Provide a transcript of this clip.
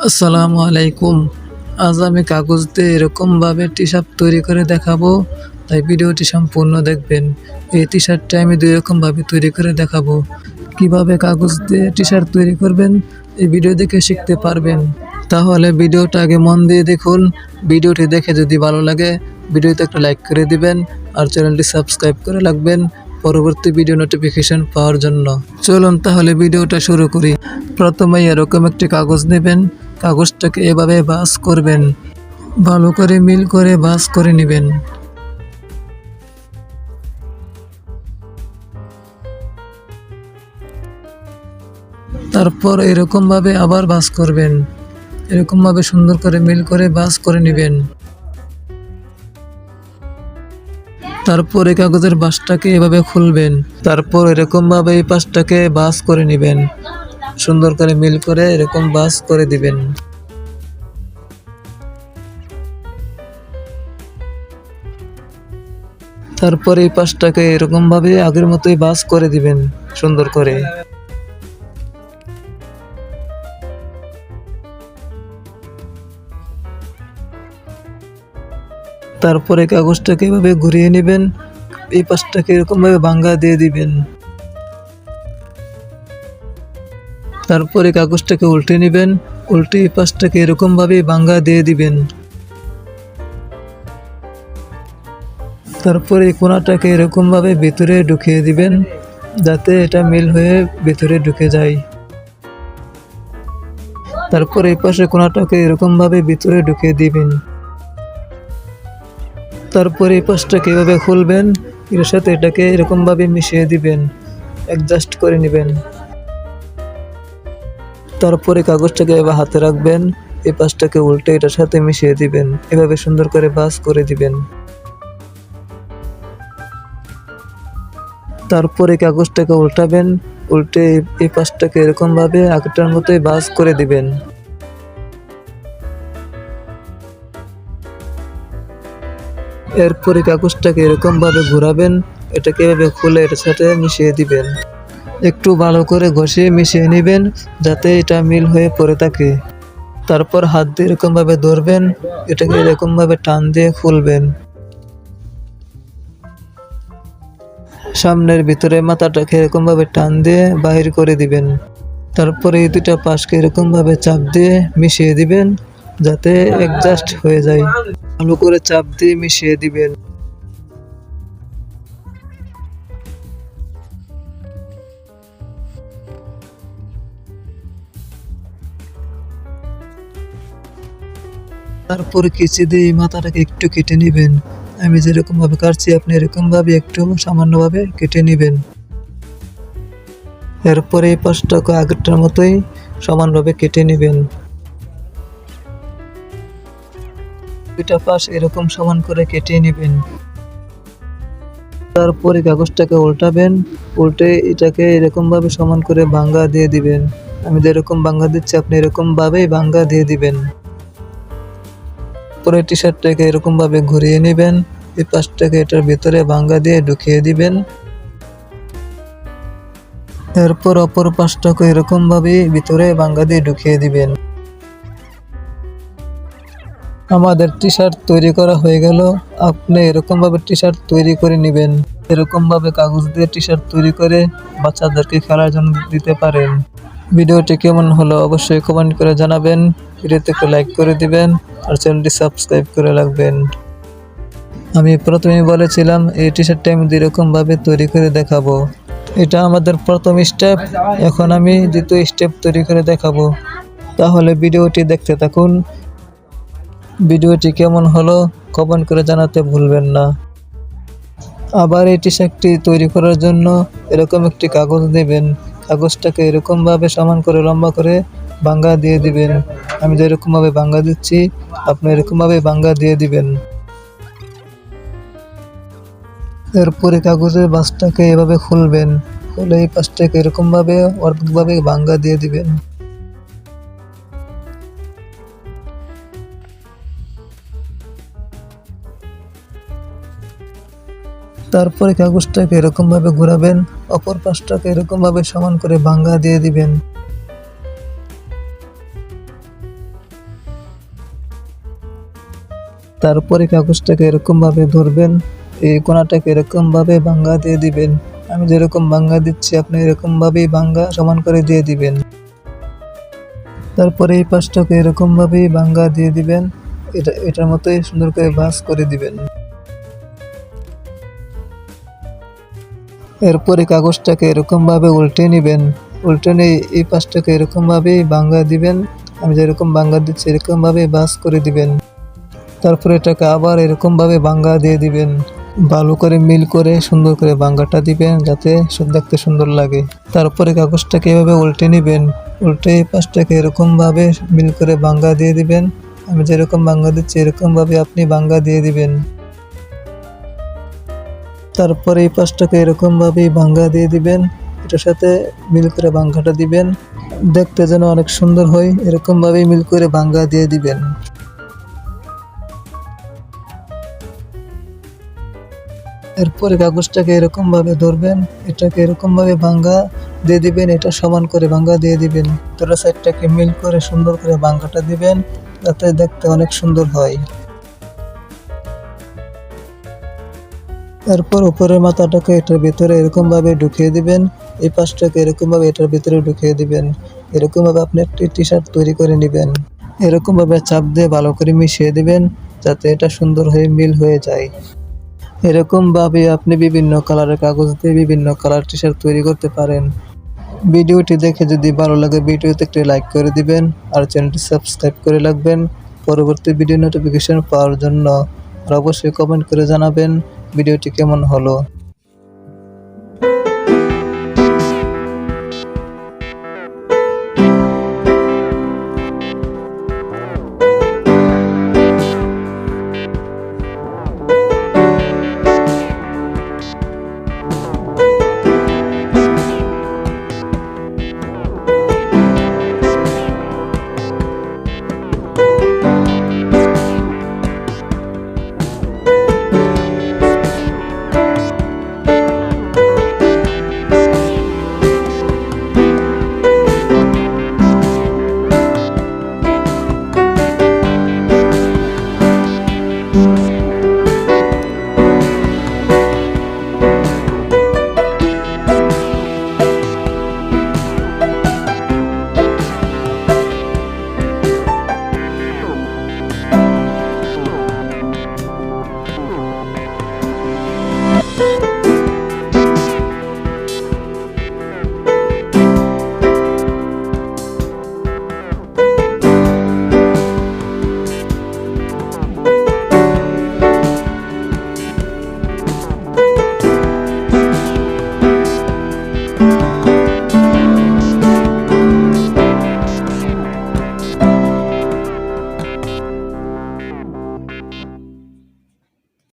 আসসালামু আলাইকুম। আজ আমি কাগজ দিয়ে এরকমভাবে টি-শার্ট তৈরি করে দেখাবো, তাই ভিডিওটি সম্পূর্ণ দেখবেন। এই টি-শার্টটা আমি ২ রকমভাবে তৈরি করে দেখাবো। কিভাবে কাগজ দিয়ে টি-শার্ট তৈরি করবেন এই ভিডিও দেখে শিখতে পারবেন। তাহলে ভিডিওটা আগে মন দিয়ে দেখুন। ভিডিওটি দেখে যদি ভালো লাগে ভিডিওতে একটা লাইক করে দিবেন আর চ্যানেলটি সাবস্ক্রাইব করে রাখবেন পরবর্তী ভিডিও নোটিফিকেশন পাওয়ার জন্য। চলুন তাহলে ভিডিওটা শুরু করি। প্রথমে এরকম একটি কাগজ নেবেন, কাগজটাকে এভাবে ভাঁজ করবেন, ভালো করে মিল করে ভাঁজ করে নেবেন। তারপর এরকমভাবে আবার ভাঁজ করবেন, এরকমভাবে সুন্দর করে মিল করে ভাঁজ করে নেবেন। তারপর এই কাগজের বাঁশটাকে এভাবে খুলবেন, তারপর এরকমভাবে এই পাশটাকে ভাঁজ করে নেবেন, সুন্দর করে মিল করে এরকম ভাঁজ করে দিবেন। তারপর এই পাশটাকে এরকমভাবে আগের মতোই ভাঁজ করে দিবেন সুন্দর করে। তারপরে কাগজটাকে এভাবে ঘুরিয়ে নেবেন, এই পাশটাকে এরকমভাবে ভাঙ্গা দিয়ে দিবেন। তারপরে কাগজটাকে উল্টে নেবেন, উল্টে এই পাশটাকে এরকমভাবে ভাঙ্গা দিয়ে দিবেন। তারপরে এই কোণাটাকে এরকমভাবে ভিতরে ঢুকিয়ে দিবেন যাতে এটা মিল হয়ে ভিতরে ঢুকে যায়। তারপর এই পাশে কোণাটাকে এরকমভাবে ভিতরে ঢুকিয়ে দিবেন। তারপরে এই পাশটাকে এভাবে খুলবেন, এর সাথে এটাকে এরকমভাবে মিশিয়ে দিবেন, অ্যাডজাস্ট করে নেবেন। তারপরে কাগজটাকে এভাবে হাতে রাখবেন, এই পাশটাকে উল্টে এটার সাথে মিশিয়ে দিবেন, এভাবে সুন্দর করে ভাঁজ করে দিবেন। তারপরে কাগজটাকে উল্টাবেন, উল্টে এই পাশটাকে এরকমভাবে আগেরটার মতোই ভাঁজ করে দিবেন। এরপরে কাগজটাকে এরকমভাবে ঘোরাবেন, এটাকে এভাবে খুলে এটার সাথে মিশিয়ে দিবেন। একটু ভালো করে ঘষে মিশিয়ে নেবেন যাতে এটা মিল হয়ে পড়ে থাকে। তারপর হাত দিয়ে এরকমভাবে ধরবেন, এটাকে এরকমভাবে টান দিয়ে খুলবেন। সামনের ভিতরে মাথাটাকে এরকমভাবে টান দিয়ে বাহির করে দিবেন। তারপরে এই দুটা পাশকে এরকমভাবে চাপ দিয়ে মিশিয়ে দিবেন যাতে অ্যাডজাস্ট হয়ে যায়। ভালো করে চাপ দিয়ে মিশিয়ে দিবেন। তারপর কেচি দিয়ে এই মাথাটাকে একটু কেটে নেবেন। আমি যেরকম ভাবে কাটছি আপনি এরকম ভাবে একটু সামান্যভাবে কেটে নেবেন। এরপরে এই পাশটাকে আগেরটার মতোই সমানভাবে কেটে নেবেন। দুইটা পাশ এরকম সমান করে কেটে নেবেন। তারপরে কাগজটাকে উল্টাবেন, উল্টে এটাকে এরকম ভাবে সমান করে ভাঙ্গা দিয়ে দিবেন। আমি যেরকম ভাঙ্গা দিচ্ছি আপনি এরকম ভাবেই ভাঙ্গা দিয়ে দিবেন। পরে টি শার্টটাকে এরকম ভাবে ঘুরিয়ে নেবেন, এই পাশটাকে এটার ভিতরে ভাঙ্গা দিয়ে ঢুকিয়ে দিবেন। এরপর অপর পাশটাকে এরকম ভাবে ভিতরে ভাঙ্গা দিয়ে ঢুকিয়ে দিবেন। আমাদের টি শার্ট তৈরি করা হয়ে গেল। আপনি এরকম ভাবে টি শার্ট তৈরি করে নেবেন। এরকম ভাবে কাগজ দিয়ে টি শার্ট তৈরি করে বাচ্চাদেরকে খেলার জন্য দিতে পারেন। ভিডিওটি কেমন হলো অবশ্যই কমেন্ট করে জানাবেন। ভিডিওতে একটু লাইক করে দিবেন আর চ্যানেলটি সাবস্ক্রাইব করে রাখবেন। আমি প্রথমেই বলেছিলাম এই টি শার্টটা আমি এরকম ভাবে তৈরি করে দেখাবো। এটা আমাদের প্রথম স্টেপ, এখন আমি দ্বিতীয় স্টেপ তৈরি করে দেখাবো। তাহলে ভিডিওটি দেখতে থাকুন। ভিডিওটি কেমন হলো কমেন্ট করে জানাতে ভুলবেন না। আবার এই টি শার্টটি তৈরি করার জন্য এরকম একটি কাগজ নেবেন, কাগজটাকে এরকম ভাবে সমান করে লম্বা করে ভাঙ্গা দিয়ে দিবেন। আমি যেরকম ভাবে ভাঙ্গা দিচ্ছি আপনি এরকম ভাবে ভাঙ্গা দিয়ে দিবেন। এরপরে কাগজের বাঁশটাকে এভাবে খুলবেন, খুলে এই পাশটাকে এরকম ভাবে অর্ধেকভাবে ভাঙ্গা দিয়ে দিবেন। তারপরে কাগজটাকে এরকম ভাবে ঘোরাবেন, অপর পাশটাকে এরকম ভাবে সমান করে ভাঙ্গা দিয়ে দিবেন। তারপরে কাগজটাকে এরকমভাবে ধরবেন, এই কোণাটাকে এরকমভাবে ভাঙ্গা দিয়ে দিবেন। আমি যেরকম ভাঙ্গা দিচ্ছি আপনি এরকমভাবেই ভাঙ্গা সমান করে দিয়ে দিবেন। তারপরে এই পাশটাকে এরকমভাবেই ভাঙ্গা দিয়ে দিবেন, এটার মতোই সুন্দর করে ভাঁজ করে দিবেন। এরপরে কাগজটাকে এরকমভাবে উল্টে নেবেন, উল্টে নিয়ে এই পাশটাকে এরকমভাবেই ভাঙ্গা দিবেন। আমি যেরকম ভাঙ্গা দিচ্ছি এরকমভাবেই ভাঁজ করে দিবেন। তারপরে এটাকে আবার এরকমভাবে ভাঙ্গা দিয়ে দিবেন, ভালো করে মিল করে সুন্দর করে ভাঙ্গাটা দিবেন যাতে দেখতে সুন্দর লাগে। তারপরে কাগজটাকে এভাবে উল্টে নেবেন, উল্টে এই পাশটাকে এরকমভাবে মিল করে ভাঙ্গা দিয়ে দিবেন। আমি যেরকম ভাঙ্গা দিচ্ছি এরকমভাবে আপনি ভাঙ্গা দিয়ে দিবেন। তারপরে এই পাশটাকে এরকমভাবেই ভাঙ্গা দিয়ে দিবেন, এটার সাথে মিল করে ভাঙ্গাটা দিবেন, দেখতে যেন অনেক সুন্দর হয় এরকমভাবেই মিল করে ভাঙ্গা দিয়ে দিবেন। এরপরে কাগজটাকে এরকমভাবে ধরবেন, এটাকে এরকমভাবে ভাঙ্গা দিয়ে দিবেন, এটা সমান করে ভাঙ্গা দিয়ে দিবেন। দুটো সাইডটাকে মিল করে সুন্দর করে ভাঙ্গাটা দিবেন যাতে দেখতে অনেক সুন্দর হয়। এরপর উপরের মাথাটাকে এটার ভিতরে এরকমভাবে ঢুকিয়ে দিবেন, এই পাশটাকে এরকমভাবে এটার ভিতরে ঢুকিয়ে দিবেন। এরকমভাবে আপনি একটি টি শার্ট তৈরি করে নেবেন। এরকমভাবে চাপ দিয়ে ভালো করে মিশিয়ে দিবেন যাতে এটা সুন্দর হয়ে মিল হয়ে যায়। এরকমভাবে আপনি বিভিন্ন কালারের কাগজ দিয়ে বিভিন্ন কালার টি শার্ট তৈরি করতে পারেন। ভিডিওটি দেখে যদি ভালো লাগে ভিডিওতে একটি লাইক করে দিবেন আর চ্যানেলটি সাবস্ক্রাইব করে রাখবেন পরবর্তী ভিডিও নোটিফিকেশন পাওয়ার জন্য। আর অবশ্যই কমেন্ট করে জানাবেন ভিডিওটি কেমন হলো।